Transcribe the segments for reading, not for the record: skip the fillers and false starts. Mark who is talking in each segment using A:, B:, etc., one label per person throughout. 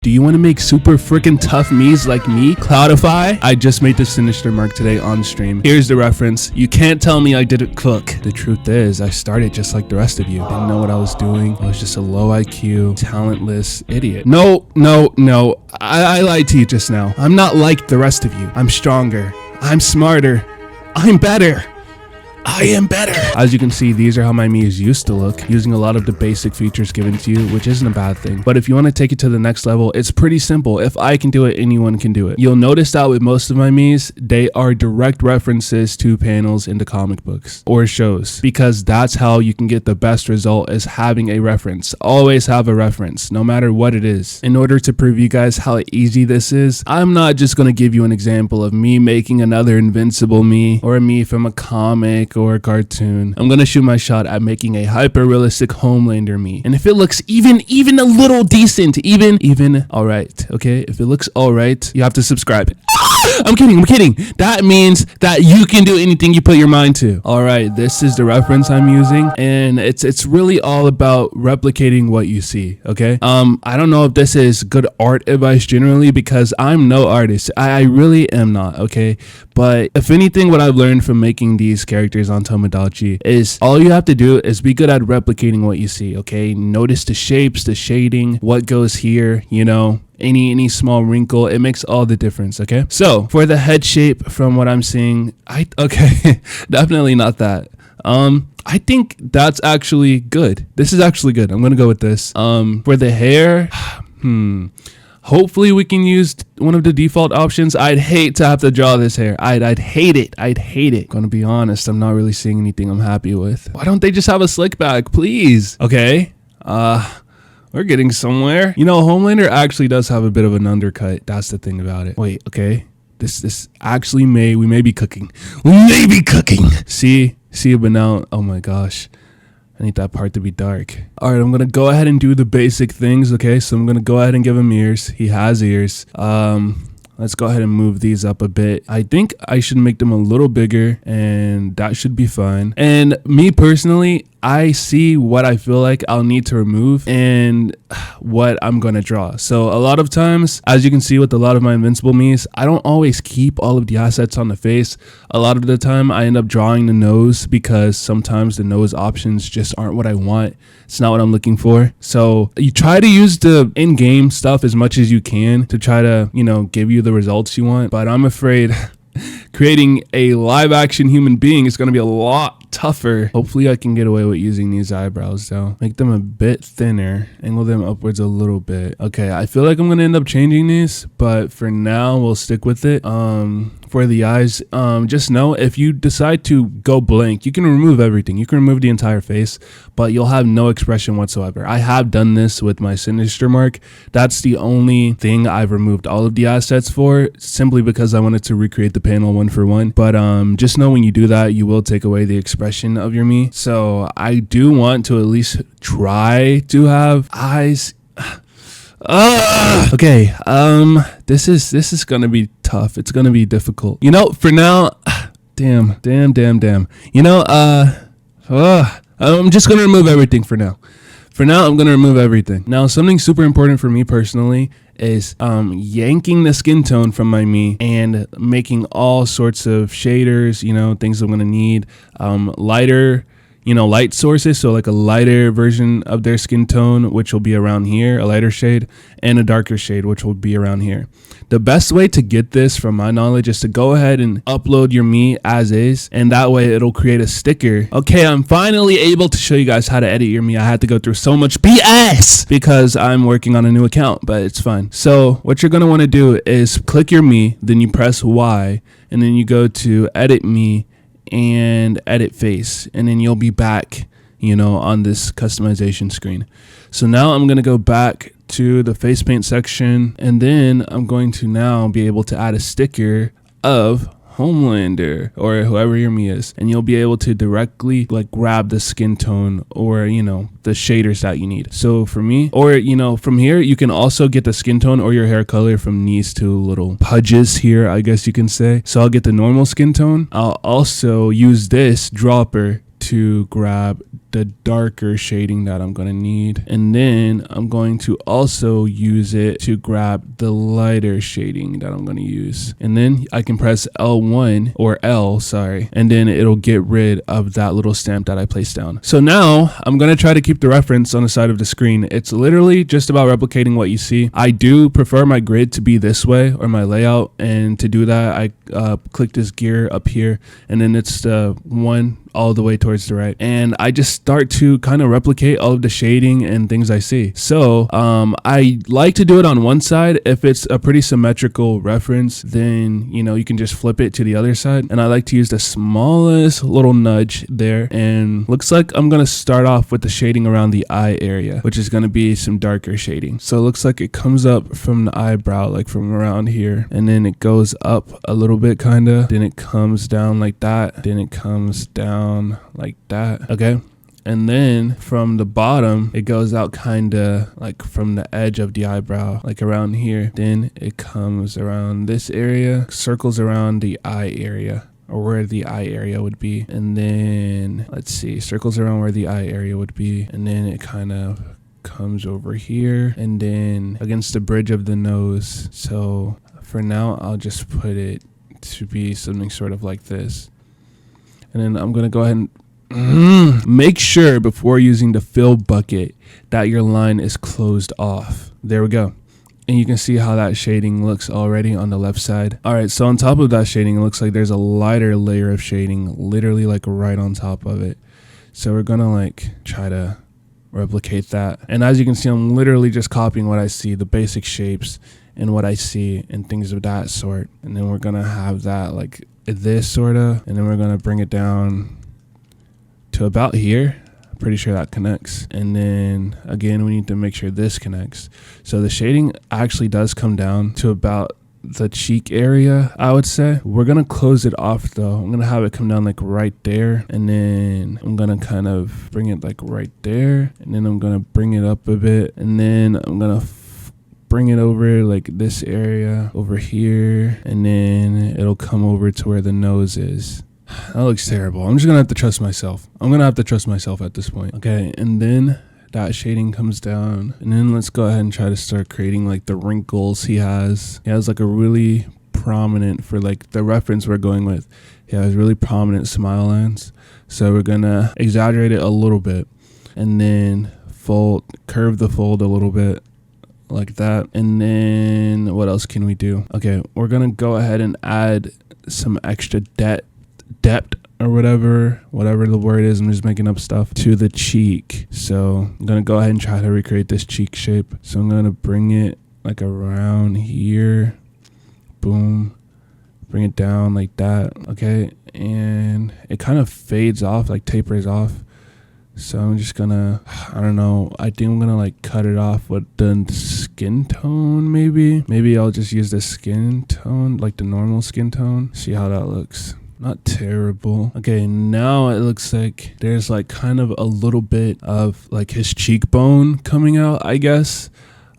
A: Do you want to make super freaking tough Miis like me? Cloudify? I just made the Sinister Mark today on stream. Here's the reference. You can't tell me I didn't cook. The truth is, I started just like the rest of you. Didn't know what I was doing. I was just a low IQ, talentless idiot. No. I lied to you just now. I'm not like the rest of you. I'm stronger. I'm smarter. I'm better. I am better. As you can see, these are how my Miis used to look, using a lot of the basic features given to you, which isn't a bad thing. But if you want to take it to the next level, it's pretty simple. If I can do it, anyone can do it. You'll notice that with most of my Miis, they are direct references to panels in the comic books or shows, because that's how you can get the best result, is having a reference. Always have a reference, no matter what it is. In order to prove you guys how easy this is, I'm not just going to give you an example of me making another Invincible Mii or a Mii from a comic or a cartoon. I'm gonna shoot my shot at making a hyper realistic Homelander Mii, and if it looks even a little decent, even all right, okay, if it looks all right, you have to subscribe. I'm kidding. That means that you can do anything you put your mind to. All right, this is the reference I'm using, and it's really all about replicating what you see. Okay, I don't know if this is good art advice generally, because I'm no artist. I really am not. Okay, but if anything, what I've learned from making these characters on Tomodachi is all you have to do is be good at replicating what you see. Okay, notice the shapes, the shading, what goes here, you know, any small wrinkle, it makes all the difference. Okay, so for the head shape, from what I'm seeing, definitely not that. I think that's actually good. This is actually good. I'm gonna go with this. For the hair, hopefully we can use one of the default options. I'd hate to have to draw this hair. I'd hate it. Gonna be honest, I'm not really seeing anything I'm happy with. Why don't they just have a slick back, please? Okay, we're getting somewhere. You know, Homelander actually does have a bit of an undercut. That's the thing about it. Wait, okay. This actually we may be cooking. See, but now, oh my gosh. I need that part to be dark. All right, I'm gonna go ahead and do the basic things. Okay, so I'm gonna go ahead and give him ears. He has ears. Let's go ahead and move these up a bit. I think I should make them a little bigger, and that should be fine. And me personally, I see what I feel like I'll need to remove and what I'm going to draw. So a lot of times, as you can see with a lot of my Invincible Miis, I don't always keep all of the assets on the face. A lot of the time, I end up drawing the nose, because sometimes the nose options just aren't what I want. It's not what I'm looking for. So you try to use the in-game stuff as much as you can to try to, you know, give you the results you want. But I'm afraid creating a live action human being is going to be a lot tougher. Hopefully I can get away with using these eyebrows though. Make them a bit thinner, angle them upwards a little bit. Okay, I feel like I'm going to end up changing these, but for now we'll stick with it. For the eyes, just know if you decide to go blank, you can remove everything. You can remove the entire face, but you'll have no expression whatsoever. I have done this with my Sinister Mark. That's the only thing I've removed all of the assets for, simply because I wanted to recreate the panel one for one. But just know when you do that, you will take away the expression of your Mii. So I do want to at least try to have eyes. Okay, this is gonna be tough. It's gonna be difficult. You know, for now, damn. You know, I'm just gonna remove everything for now. I'm gonna remove everything. Now, something super important for me personally is yanking the skin tone from my Mii and making all sorts of shaders, you know, things I'm gonna need, lighter, you know, light sources, so like a lighter version of their skin tone, which will be around here, a lighter shade, and a darker shade, which will be around here. The best way to get this, from my knowledge, is to go ahead and upload your Mii as is, and that way it'll create a sticker. Okay, I'm finally able to show you guys how to edit your Mii. I had to go through so much BS because I'm working on a new account, but it's fine. So what you're gonna want to do is click your Mii, then you press Y, and then you go to Edit Mii and Edit Face, and then you'll be back, you know, on this customization screen. So now I'm going to go back to the face paint section, and then I'm going to now be able to add a sticker of Homelander or whoever your Mii is, and you'll be able to directly like grab the skin tone or, you know, the shaders that you need. So for me, or, you know, from here you can also get the skin tone or your hair color from these two little pudges here, I guess you can say. So I'll get the normal skin tone. I'll also use this dropper to grab the darker shading that I'm going to need. And then I'm going to also use it to grab the lighter shading that I'm going to use. And then I can press L1 or L, sorry, and then it'll get rid of that little stamp that I placed down. So now I'm going to try to keep the reference on the side of the screen. It's literally just about replicating what you see. I do prefer my grid to be this way, or my layout, and to do that I click this gear up here, and then it's the one all the way towards the right, and I just start to kind of replicate all of the shading and things I see. So I like to do it on one side. If it's a pretty symmetrical reference, then you know, you can just flip it to the other side, and I like to use the smallest little nudge there. And looks like I'm gonna start off with the shading around the eye area, which is gonna be some darker shading. So it looks like it comes up from the eyebrow, like from around here, and then it goes up a little bit kinda, then it comes down like that, then it comes down like that. Okay, and then from the bottom it goes out kinda like from the edge of the eyebrow, like around here, then it comes around this area, circles around the eye area, or where the eye area would be, and then let's see, circles around where the eye area would be, and then it kind of comes over here and then against the bridge of the nose. So for now I'll just put it to be something sort of like this. And then I'm going to go ahead and make sure before using the fill bucket that your line is closed off. There we go. And you can see how that shading looks already on the left side. All right, so on top of that shading, it looks like there's a lighter layer of shading literally like right on top of it. So we're going to like try to replicate that. And as you can see, I'm literally just copying what I see, the basic shapes and what I see and things of that sort. And then we're going to have that like this sort of, and then we're going to bring it down to about here. I'm pretty sure that connects. And then again, we need to make sure this connects. So the shading actually does come down to about the cheek area, I would say. We're going to close it off though. I'm going to have it come down like right there, and then I'm going to kind of bring it like right there, and then I'm going to bring it up a bit, and then I'm going to bring it over like this area over here, and then it'll come over to where the nose is. That looks terrible. I'm just gonna have to trust myself. I'm gonna have to trust myself at this point. Okay, and then that shading comes down, and then let's go ahead and try to start creating like the wrinkles he has. He has like a really prominent, for like the reference we're going with, he has really prominent smile lines. So we're gonna exaggerate it a little bit, and then curve the fold a little bit like that. And then what else can we do? Okay, we're gonna go ahead and add some extra depth or whatever the word is, I'm just making up stuff, to the cheek. So I'm gonna go ahead and try to recreate this cheek shape. So I'm gonna bring it like around here, boom, bring it down like that. Okay, and it kind of fades off, like tapers off. So I'm just gonna, I don't know, I think I'm gonna like cut it off with the skin tone. Maybe I'll just use the skin tone, like the normal skin tone. See how that looks. Not terrible. Okay, now it looks like there's like kind of a little bit of like his cheekbone coming out, I guess,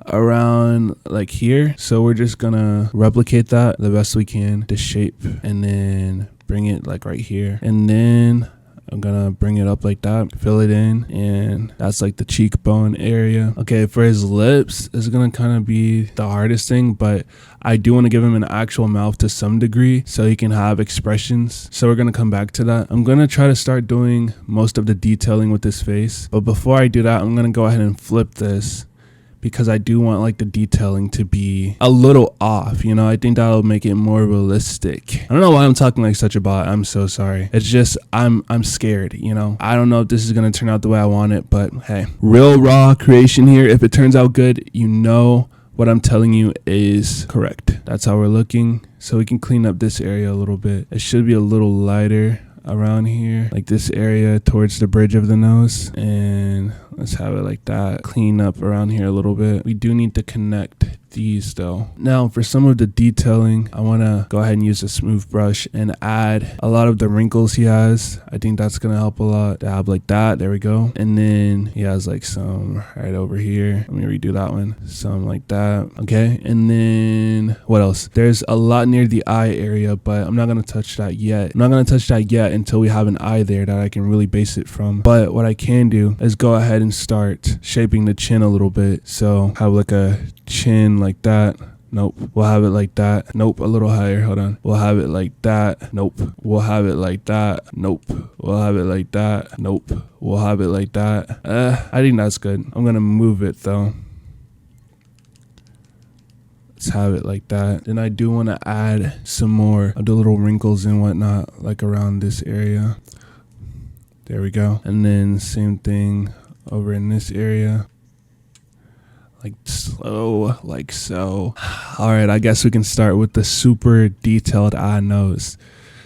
A: around like here. So we're just gonna replicate that the best we can, the shape, and then bring it like right here. And then I'm gonna bring it up like that, fill it in, and that's like the cheekbone area. Okay, for his lips, it's gonna kind of be the hardest thing, but I do want to give him an actual mouth to some degree so he can have expressions. So we're gonna come back to that. I'm gonna try to start doing most of the detailing with his face, but before I do that, I'm gonna go ahead and flip this, because I do want like the detailing to be a little off, you know. I think that'll make it more realistic. I don't know why I'm talking like such a bot. I'm so sorry. It's just I'm scared, you know. I don't know if this is gonna turn out the way I want it, but hey, real raw creation here. If it turns out good, you know what I'm telling you is correct. That's how we're looking. So we can clean up this area a little bit. It should be a little lighter around here, like this area towards the bridge of the nose, and let's have it like that. Clean up around here a little bit. We do need to connect these though. Now for some of the detailing, I want to go ahead and use a smooth brush and add a lot of the wrinkles he has. I think that's gonna help a lot. Dab like that, there we go. And then he has like some right over here. Let me redo that one. Some like that. Okay, and then what else? There's a lot near the eye area, but I'm not gonna touch that yet. I'm not gonna touch that yet until we have an eye there that I can really base it from. But what I can do is go ahead and start shaping the chin a little bit. So have like a chin like that. Nope. We'll have it like that. Nope. A little higher. Hold on. We'll have it like that. Nope. We'll have it like that. Nope. We'll have it like that. Nope. We'll have it like that. I think that's good. I'm gonna move it though. Let's have it like that. Then I do want to add some more of the little wrinkles and whatnot, like around this area. There we go. And then same thing over in this area. Like slow, like so. All right, I guess we can start with the super detailed eye nose.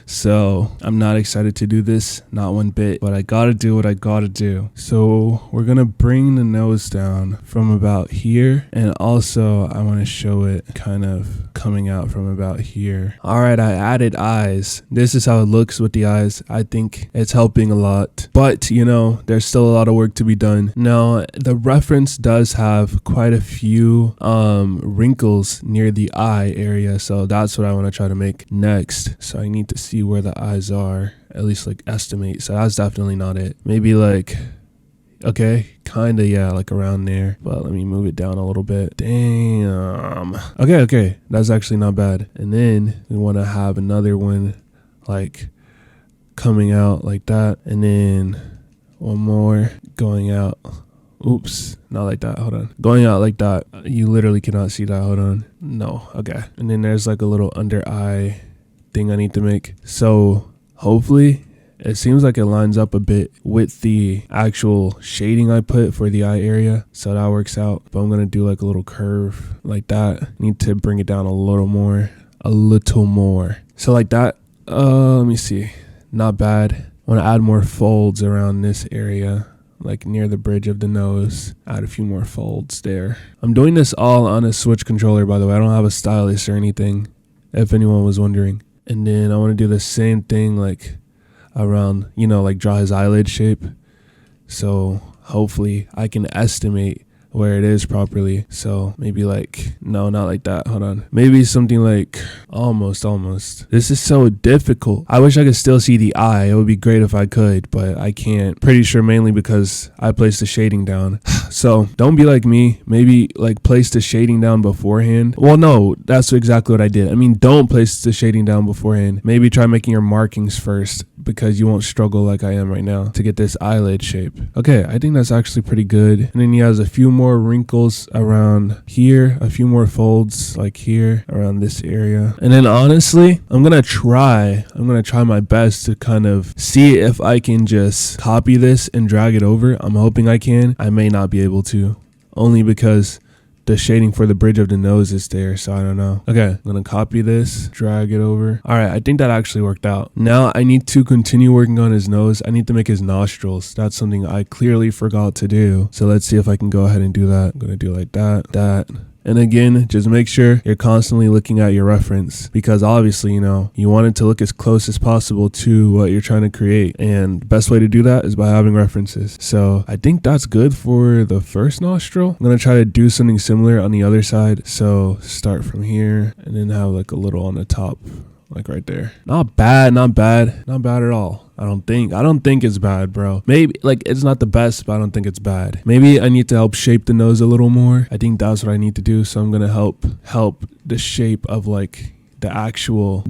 A: So I'm not excited to do this, not one bit, but I gotta do what I gotta do. So we're gonna bring the nose down from about here, and also I want to show it kind of coming out from about here. All right, I added eyes. This is how it looks with the eyes. I think it's helping a lot, but you know, there's still a lot of work to be done. Now the reference does have quite a few wrinkles near the eye area, so that's what I want to try to make next. So I need to see where the eyes are, at least like estimate. So that's definitely not it. Maybe like, okay, kind of, yeah, like around there. But let me move it down a little bit. Damn. Okay, that's actually not bad. And then we want to have another one like coming out like that, and then one more going out. Oops, not like that. Hold on. Going out like that. You literally cannot see that. Hold on. No. Okay. And then there's like a little under eye thing I need to make. So hopefully it seems like it lines up a bit with the actual shading I put for the eye area, so that works out. But I'm gonna do like a little curve like that. Need to bring it down a little more, so like that. Let me see. Not bad. I want to add more folds around this area, like near the bridge of the nose. Add a few more folds there. I'm doing this all on a Switch controller, by the way. I don't have a stylus or anything, if anyone was wondering. And then I want to do the same thing like around, you know, like draw his eyelid shape. So hopefully I can estimate where it is properly. So maybe like, no, not like that. Hold on. Maybe something like almost. This is so difficult. I wish I could still see the eye. It would be great if I could, but I can't. Pretty sure mainly because I placed the shading down. So don't be like me. Maybe like place the shading down beforehand. Well, no, that's exactly what I did. I mean, don't place the shading down beforehand. Maybe try making your markings first, because you won't struggle like I am right now to get this eyelid shape. Okay, I think that's actually pretty good. And then he has a few more wrinkles around here, a few more folds like here around this area. And then honestly, I'm gonna try my best to kind of see if I can just copy this and drag it over. I'm hoping I can. I may not be able to, only because the shading for the bridge of the nose is there, so I don't know. Okay, I'm gonna copy this, drag it over. All right, I think that actually worked out. Now I need to continue working on his nose. I need to make his nostrils. That's something I clearly forgot to do. So let's see if I can go ahead and do that. I'm gonna do like that. And again, just make sure you're constantly looking at your reference, because obviously, you know, you want it to look as close as possible to what you're trying to create. And the best way to do that is by having references. So I think that's good for the first nostril. I'm going to try to do something similar on the other side. So start from here and then have like a little on the top, like right there. Not bad at all. I don't think it's bad, bro. Maybe like it's not the best, but I don't think it's bad. Maybe I need to help shape the nose a little more. I think that's what I need to do. So I'm gonna help the shape of like the actual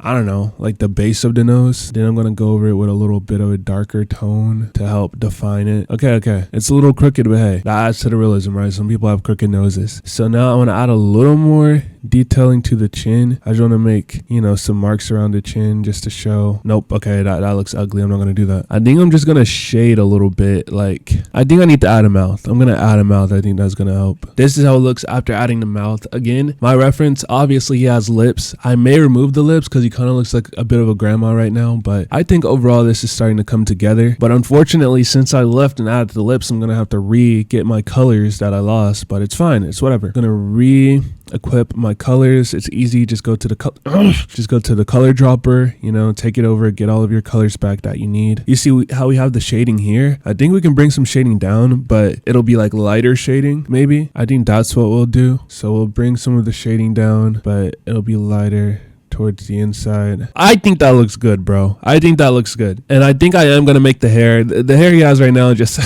A: I don't know, like the base of the nose. Then I'm gonna go over it with a little bit of a darker tone to help define it. Okay. It's a little crooked, but hey, that adds to the realism, right? Some people have crooked noses. So now I want to add a little more detailing to the chin. I just want to make, you know, some marks around the chin just to show. Nope. Okay, that looks ugly. I'm not going to do that. I think I'm just going to shade a little bit. Like, I think I need to add a mouth. I'm going to add a mouth. I think that's going to help. This is how it looks after adding the mouth. Again, my reference, obviously he has lips. I may remove the lips because he kind of looks like a bit of a grandma right now, but I think overall this is starting to come together. But unfortunately, since I left and added the lips, I'm going to have to get my colors that I lost, but it's fine. It's whatever. I'm going to re-equip my colors. It's easy. Just go to the color dropper, you know, take it over, get all of your colors back that you need. You see how we have the shading here? I think we can bring some shading down, but it'll be like lighter shading maybe. I think that's what we'll do. So we'll bring some of the shading down, but it'll be lighter towards the inside. I think that looks good, bro. I think that looks good. And I think I am going to make the hair. The hair he has right now just...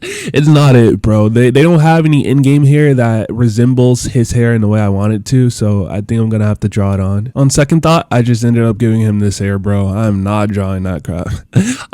A: It's not it, bro. They don't have any in-game hair that resembles his hair in the way I want it to, so I think I'm gonna have to draw it on. On second thought, I just ended up giving him this hair, bro. I'm not drawing that crap.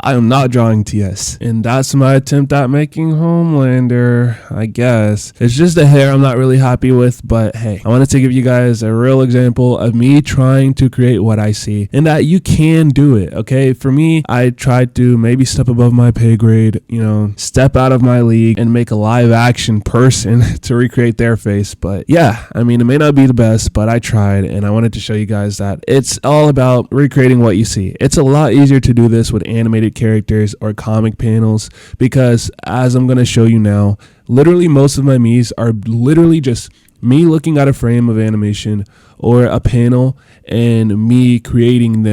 A: I am not drawing TS. And that's my attempt at making Homelander, I guess. It's just the hair I'm not really happy with, but hey, I wanted to give you guys a real example of me trying to create what I see, and that you can do it, okay? For me, I tried to maybe step above my pay grade, you know, step out of my league and make a live action person to recreate their face. But yeah, I mean, it may not be the best, but I tried, and I wanted to show you guys that it's all about recreating what you see. It's a lot easier to do this with animated characters or comic panels because, as I'm going to show you now, literally most of my Miis are literally just me looking at a frame of animation or a panel and me creating my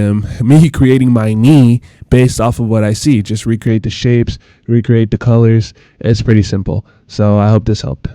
A: Mii based off of what I see. Just recreate the shapes, recreate the colors. It's pretty simple. So I hope this helped.